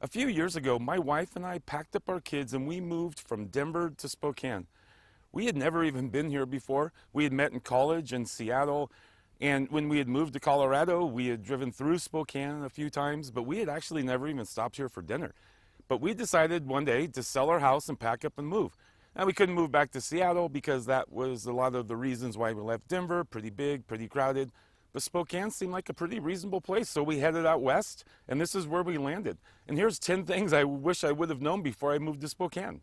A few years ago, my wife and I packed up our kids and we moved from Denver to Spokane. We had never even been here before. We had met in college in Seattle, and when we had moved to Colorado, we had driven through Spokane a few times, but we had actually never even stopped here for dinner. But we decided one day to sell our house and pack up and move. Now, we couldn't move back to Seattle because that was a lot of the reasons why we left Denver, pretty big, pretty crowded. But Spokane seemed like a pretty reasonable place, so we headed out west, and this is where we landed. And here's 10 things I wish I would have known before I moved to Spokane.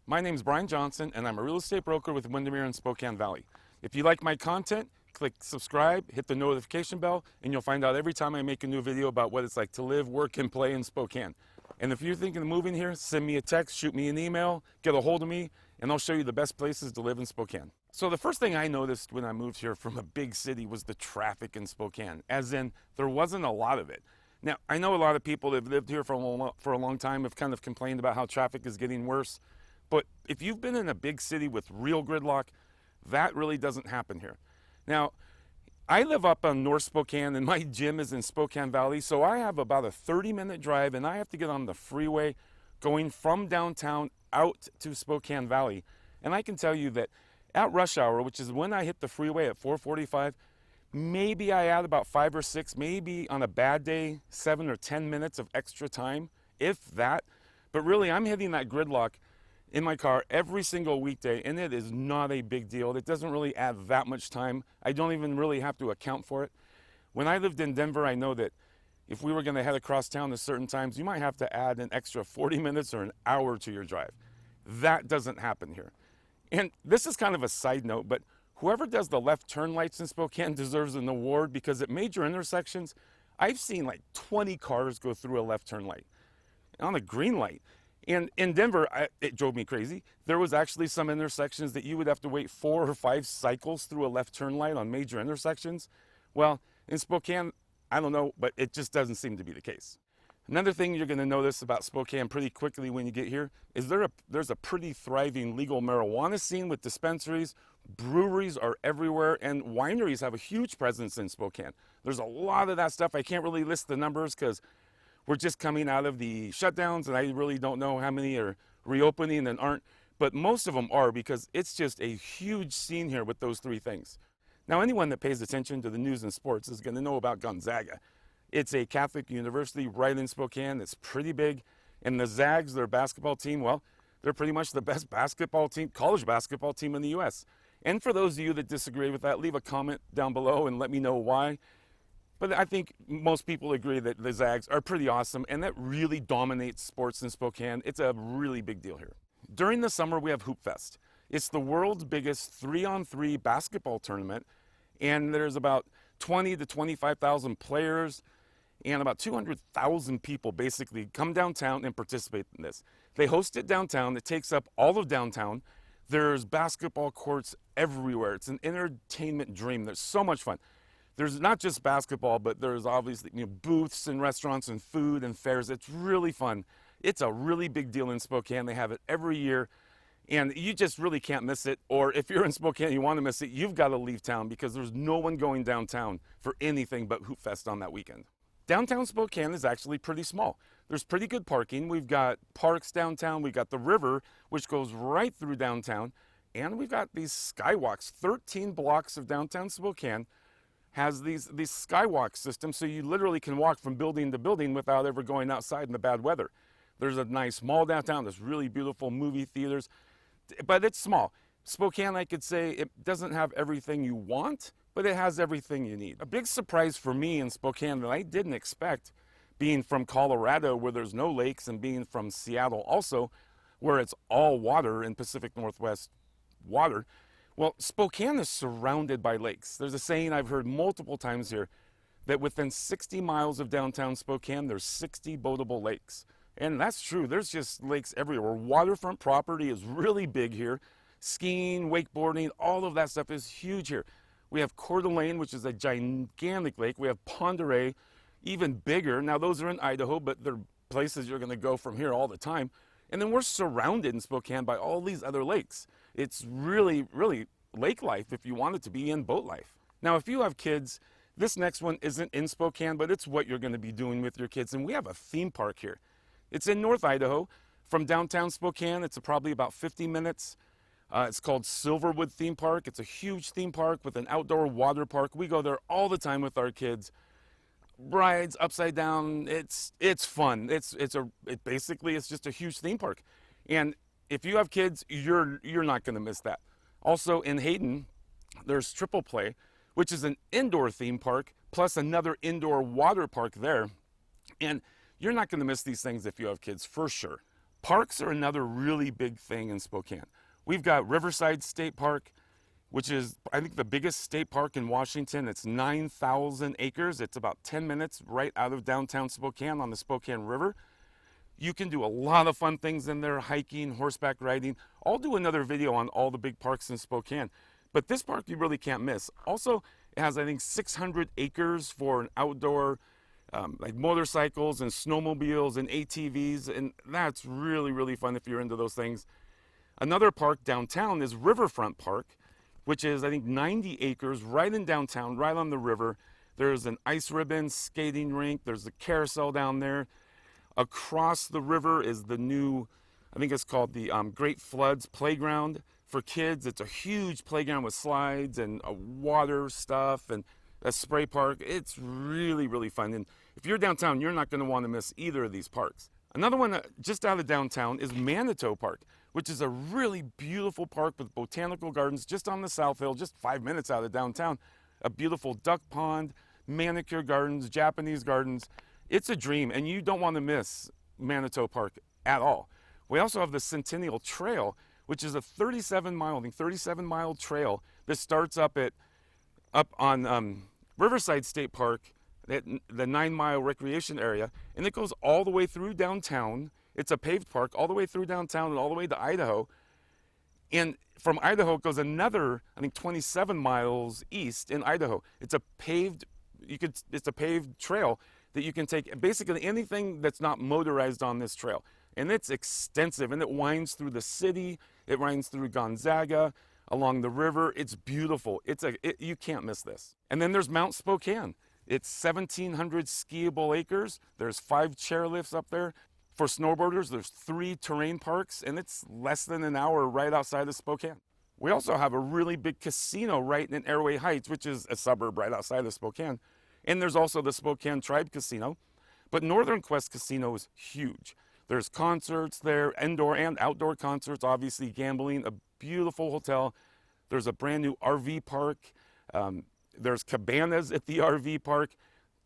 My name's Brian Johnson, and I'm a real estate broker with Windermere in Spokane Valley. If you like my content, click subscribe, hit the notification bell, and you'll find out every time I make a new video about what it's like to live, work, and play in Spokane. And if you're thinking of moving here, send me a text, shoot me an email, get a hold of me, and I'll show you the best places to live in Spokane. So the first thing I noticed when I moved here from a big city was the traffic in Spokane, as in there wasn't a lot of it. Now, I know a lot of people that have lived here for a long time have kind of complained about how traffic is getting worse, but if you've been in a big city with real gridlock, that really doesn't happen here. Now, I live up on North Spokane and my gym is in Spokane Valley, so I have about a 30-minute drive and I have to get on the freeway going from downtown out to Spokane Valley. And I can tell you that at rush hour, which is when I hit the freeway at 4:45, maybe I add about 5 or 6, maybe on a bad day, 7 or 10 minutes of extra time, if that. But really, I'm hitting that gridlock in my car every single weekday, and it is not a big deal. It doesn't really add that much time. I don't even really have to account for it. When I lived in Denver, I know that if we were going to head across town at certain times, you might have to add an extra 40 minutes or an hour to your drive. That doesn't happen here. And this is kind of a side note, but whoever does the left turn lights in Spokane deserves an award, because at major intersections, I've seen like 20 cars go through a left turn light on a green light. And in Denver, it drove me crazy. There was actually some intersections that you would have to wait 4 or 5 cycles through a left turn light on major intersections. Well, in Spokane, I don't know, but it just doesn't seem to be the case. Another thing you're going to notice about Spokane pretty quickly when you get here is there's a pretty thriving legal marijuana scene with dispensaries. Breweries are everywhere, and wineries have a huge presence in Spokane. There's a lot of that stuff. I can't really list the numbers because we're just coming out of the shutdowns, and I really don't know how many are reopening and aren't, but most of them are, because it's just a huge scene here with those 3 things. Now, anyone that pays attention to the news and sports is going to know about Gonzaga. It's a Catholic university right in Spokane. It's pretty big, and the Zags, their basketball team, well, they're pretty much the best basketball team, college basketball team in the U.S. And for those of you that disagree with that, leave a comment down below and let me know why. But I think most people agree that the Zags are pretty awesome, and that really dominates sports in Spokane. It's a really big deal here. During the summer, we have Hoopfest. It's the world's biggest 3-on-3 basketball tournament, and there's about 20 to 25,000 players, and about 200,000 people basically come downtown and participate in this. They host it downtown. It takes up all of downtown. There's basketball courts everywhere. It's an entertainment dream. There's so much fun. There's not just basketball, but there's obviously booths and restaurants and food and fairs. It's really fun. It's a really big deal in Spokane. They have it every year, and you just really can't miss it. Or if you're in Spokane and you want to miss it, you've got to leave town, because there's no one going downtown for anything but Hoopfest on that weekend. Downtown Spokane is actually pretty small. There's pretty good parking. We've got parks downtown. We've got the river, which goes right through downtown, and we've got these skywalks. 13 blocks of downtown Spokane has these skywalk systems, so you literally can walk from building to building without ever going outside in the bad weather. There's a nice mall downtown. There's really beautiful movie theaters, but it's small. Spokane, I could say, it doesn't have everything you want, but it has everything you need. A big surprise for me in Spokane that I didn't expect, being from Colorado where there's no lakes, and being from Seattle also, where it's all water in Pacific Northwest water. Well, Spokane is surrounded by lakes. There's a saying I've heard multiple times here that within 60 miles of downtown Spokane, there's 60 boatable lakes. And that's true. There's just lakes everywhere. Waterfront property is really big here. Skiing, wakeboarding, all of that stuff is huge here. We have Coeur d'Alene, which is a gigantic lake. We have Pend Oreille, even bigger. Now, those are in Idaho, but they're places you're going to go from here all the time. And then we're surrounded in Spokane by all these other lakes. It's really, really lake life if you want it to be, in boat life. Now, if you have kids, this next one isn't in Spokane, but it's what you're going to be doing with your kids. And we have a theme park here. It's in North Idaho. From downtown Spokane, it's probably about 50 minutes. It's called Silverwood Theme Park. It's a huge theme park with an outdoor water park. We go there all the time with our kids. Rides upside down. It's fun. Basically it's just a huge theme park. And if you have kids, you're not going to miss that. Also in Hayden, there's Triple Play, which is an indoor theme park plus another indoor water park there. And you're not going to miss these things if you have kids, for sure. Parks are another really big thing in Spokane. We've got Riverside State Park, which is, I think, the biggest state park in Washington. It's 9,000 acres. It's about 10 minutes right out of downtown Spokane on the Spokane River. You can do a lot of fun things in there, hiking, horseback riding. I'll do another video on all the big parks in Spokane. But this park you really can't miss. Also, it has, I think, 600 acres for an outdoor, like motorcycles and snowmobiles and ATVs. And that's really, really fun if you're into those things. Another park downtown is Riverfront Park, which is, I think, 90 acres right in downtown, right on the river. There's an ice ribbon skating rink. There's a carousel down there. Across the river is the new, I think it's called the Great Floods Playground for kids. It's a huge playground with slides and water stuff and a spray park. It's really, really fun. And if you're downtown, you're not going to want to miss either of these parks. Another one just out of downtown is Manitou Park, which is a really beautiful park with botanical gardens just on the South Hill, just 5 minutes out of downtown. A beautiful duck pond, manicure gardens, Japanese gardens. It's a dream, and you don't want to miss Manitou Park at all. We also have the Centennial Trail, which is a 37-mile trail that starts up on Riverside State Park, the 9-mile recreation area, and it goes all the way through downtown. It's a paved park all the way through downtown and all the way to Idaho. And from Idaho it goes another, I think, 27 miles east in Idaho. It's a paved trail that you can take basically anything that's not motorized on this trail. And it's extensive, and it winds through the city. It winds through Gonzaga, along the river. It's beautiful. You can't miss this. And then there's Mount Spokane. It's 1,700 skiable acres. There's 5 chairlifts up there. For snowboarders, there's 3 terrain parks, and it's less than an hour right outside of Spokane. We also have a really big casino right in Airway Heights, which is a suburb right outside of Spokane. And there's also the Spokane Tribe Casino. But Northern Quest Casino is huge. There's concerts there, indoor and outdoor concerts, obviously gambling, a beautiful hotel. There's a brand new RV park. There's cabanas at the RV park,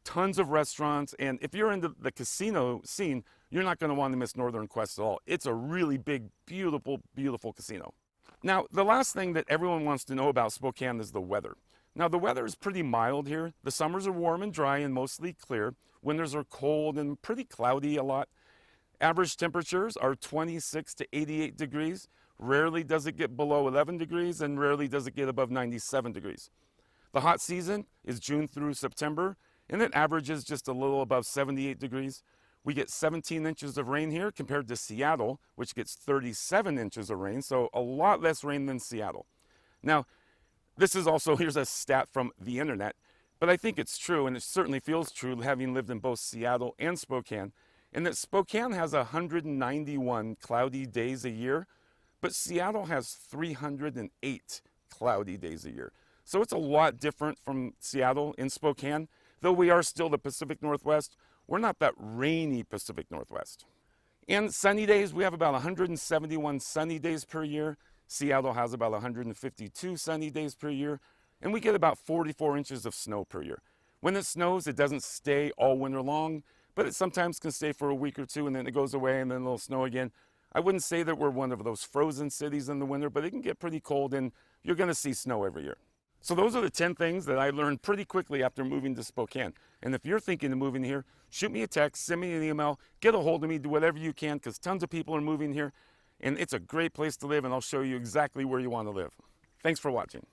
tons of restaurants. And if you're into the casino scene, you're not going to want to miss Northern Quest at all. It's a really big, beautiful, beautiful casino. Now, the last thing that everyone wants to know about Spokane is the weather. Now, the weather is pretty mild here. The summers are warm and dry and mostly clear. Winters are cold and pretty cloudy a lot. Average temperatures are 26 to 88 degrees. Rarely does it get below 11 degrees, and rarely does it get above 97 degrees. The hot season is June through September, and it averages just a little above 78 degrees. We get 17 inches of rain here compared to Seattle, which gets 37 inches of rain, so a lot less rain than Seattle. Now, this is also, here's a stat from the internet, but I think it's true, and it certainly feels true having lived in both Seattle and Spokane, and that Spokane has 191 cloudy days a year, but Seattle has 308 cloudy days a year. So it's a lot different from Seattle and Spokane. Though we are still the Pacific Northwest, we're not that rainy Pacific Northwest. And sunny days, we have about 171 sunny days per year. Seattle has about 152 sunny days per year, and we get about 44 inches of snow per year. When it snows, it doesn't stay all winter long, but it sometimes can stay for a week or two, and then it goes away, and then it'll snow again. I wouldn't say that we're one of those frozen cities in the winter, but it can get pretty cold, and you're going to see snow every year. So those are the 10 things that I learned pretty quickly after moving to Spokane. And if you're thinking of moving here, shoot me a text, send me an email, get a hold of me, do whatever you can, because tons of people are moving here, and it's a great place to live, and I'll show you exactly where you want to live. Thanks for watching.